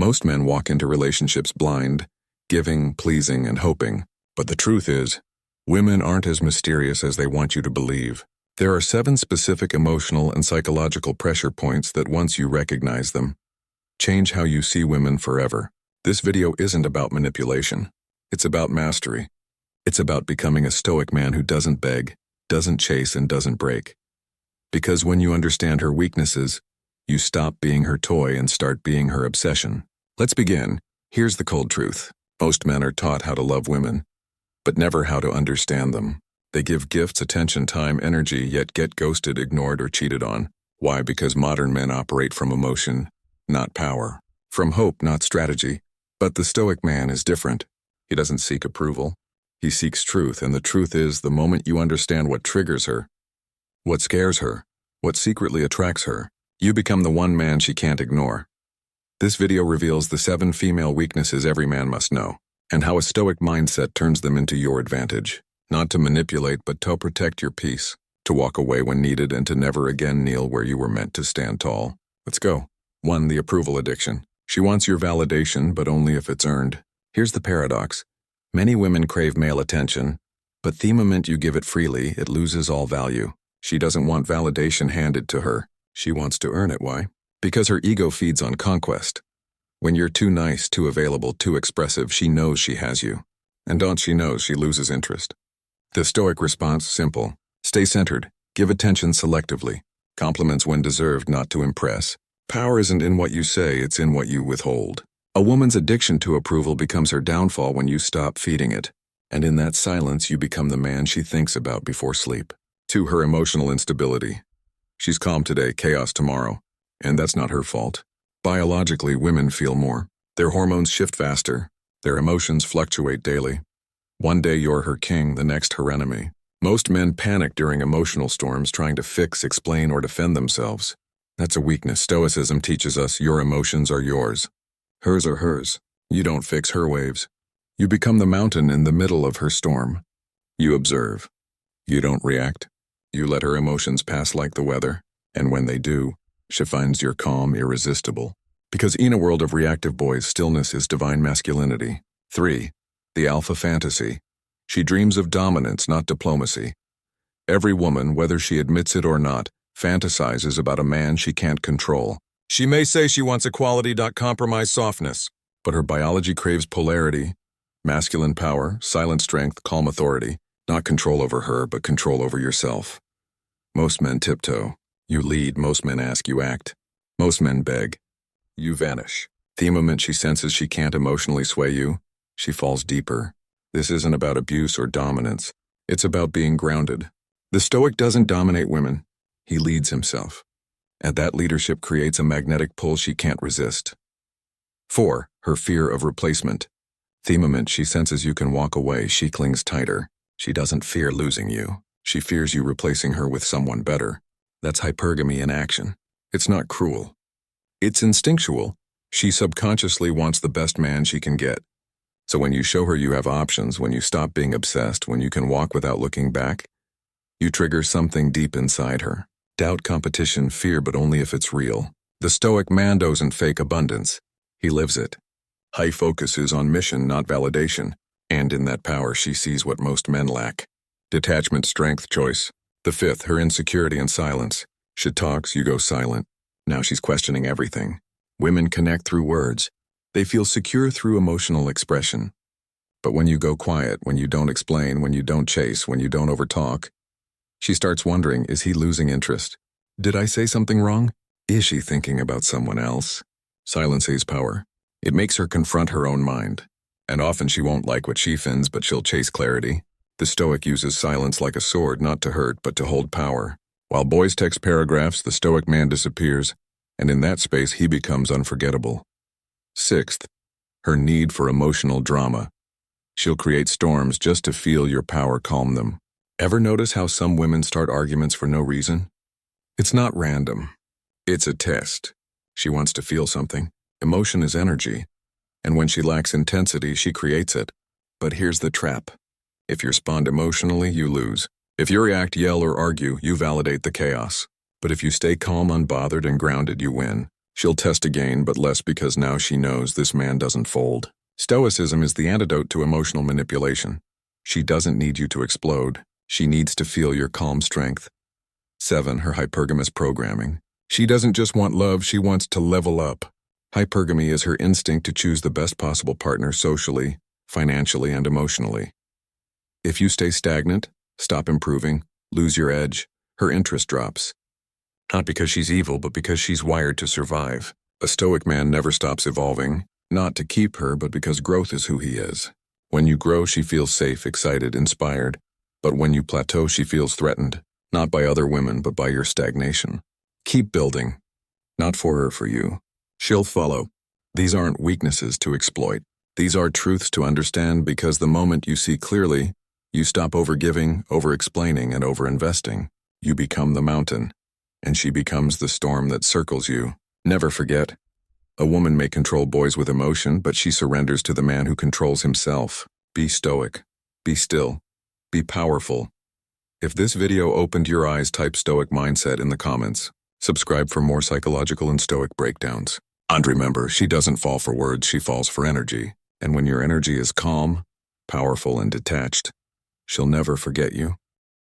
Most men walk into relationships blind, giving, pleasing, and hoping. But the truth is, women aren't as mysterious as they want you to believe. There are 7 specific emotional and psychological pressure points that once you recognize them, change how you see women forever. This video isn't about manipulation. It's about mastery. It's about becoming a Stoic man who doesn't beg, doesn't chase, and doesn't break. Because when you understand her weaknesses, you stop being her toy and start being her obsession. Let's begin. Here's the cold truth. Most men are taught how to love women, but never how to understand them. They give gifts, attention, time, energy, yet get ghosted, ignored, or cheated on. Why? Because modern men operate from emotion, not power. From hope, not strategy. But the Stoic man is different. He doesn't seek approval. He seeks truth, and the truth is, the moment you understand what triggers her, what scares her, what secretly attracts her, you become the one man she can't ignore. This video reveals the 7 female weaknesses every man must know, and how a Stoic mindset turns them into your advantage. Not to manipulate, but to protect your peace, to walk away when needed, and to never again kneel where you were meant to stand tall. Let's go. 1. The approval addiction. She wants your validation, but only if it's earned. Here's the paradox. Many women crave male attention, but the moment you give it freely, it loses all value. She doesn't want validation handed to her. She wants to earn it. Why? Because her ego feeds on conquest. When you're too nice, too available, too expressive, she knows she has you. And don't she knows she loses interest. The Stoic response, simple. Stay centered. Give attention selectively. Compliments when deserved, not to impress. Power isn't in what you say, it's in what you withhold. A woman's addiction to approval becomes her downfall when you stop feeding it. And in that silence, you become the man she thinks about before sleep. 2. Her emotional instability. She's calm today, chaos tomorrow. And that's not her fault. Biologically, women feel more. Their hormones shift faster. Their emotions fluctuate daily. One day you're her king, the next her enemy. Most men panic during emotional storms, trying to fix, explain, or defend themselves. That's a weakness. Stoicism teaches us your emotions are yours. Hers are hers. You don't fix her waves. You become the mountain in the middle of her storm. You observe. You don't react. You let her emotions pass like the weather. And when they do, she finds your calm irresistible. Because in a world of reactive boys, stillness is divine masculinity. 3. The alpha fantasy. She dreams of dominance, not diplomacy. Every woman, whether she admits it or not, fantasizes about a man she can't control. She may say she wants equality, not compromise softness, but her biology craves polarity, masculine power, silent strength, calm authority, not control over her, but control over yourself. Most men tiptoe. You lead. Most men ask, you act. Most men beg. You vanish. The moment she senses she can't emotionally sway you, she falls deeper. This isn't about abuse or dominance. It's about being grounded. The Stoic doesn't dominate women. He leads himself. And that leadership creates a magnetic pull she can't resist. 4. Her fear of replacement. The moment she senses you can walk away, she clings tighter. She doesn't fear losing you. She fears you replacing her with someone better. That's hypergamy in action. It's not cruel. It's instinctual. She subconsciously wants the best man she can get. So when you show her you have options, when you stop being obsessed, when you can walk without looking back, you trigger something deep inside her. Doubt, competition, fear, but only if it's real. The Stoic man doesn't fake abundance. He lives it. High focus is on mission, not validation. And in that power, she sees what most men lack. Detachment, strength, choice. The 5th, her insecurity and silence. She talks, you go silent. Now she's questioning everything. Women connect through words. They feel secure through emotional expression. But when you go quiet, when you don't explain, when you don't chase, when you don't overtalk, she starts wondering, is he losing interest? Did I say something wrong? Is she thinking about someone else? Silence has power. It makes her confront her own mind. And often she won't like what she finds, but she'll chase clarity. The Stoic uses silence like a sword, not to hurt, but to hold power. While boys text paragraphs, the Stoic man disappears, and in that space he becomes unforgettable. 6th, her need for emotional drama. She'll create storms just to feel your power calm them. Ever notice how some women start arguments for no reason? It's not random. It's a test. She wants to feel something. Emotion is energy. And when she lacks intensity, she creates it. But here's the trap. If you respond emotionally, you lose. If you react, yell, or argue, you validate the chaos. But if you stay calm, unbothered, and grounded, you win. She'll test again, but less because now she knows this man doesn't fold. Stoicism is the antidote to emotional manipulation. She doesn't need you to explode. She needs to feel your calm strength. 7. Her hypergamous programming. She doesn't just want love, she wants to level up. Hypergamy is her instinct to choose the best possible partner socially, financially, and emotionally. If you stay stagnant, stop improving, lose your edge, her interest drops. Not because she's evil, but because she's wired to survive. A Stoic man never stops evolving, not to keep her, but because growth is who he is. When you grow, she feels safe, excited, inspired. But when you plateau, she feels threatened, not by other women, but by your stagnation. Keep building. Not for her, for you. She'll follow. These aren't weaknesses to exploit. These are truths to understand, because the moment you see clearly, you stop overgiving, over-explaining, and over-investing. You become the mountain, and she becomes the storm that circles you. Never forget, a woman may control boys with emotion, but she surrenders to the man who controls himself. Be stoic. Be still. Be powerful. If this video opened your eyes, type Stoic mindset in the comments. Subscribe for more psychological and Stoic breakdowns. And remember, she doesn't fall for words, she falls for energy. And when your energy is calm, powerful, and detached, she'll never forget you.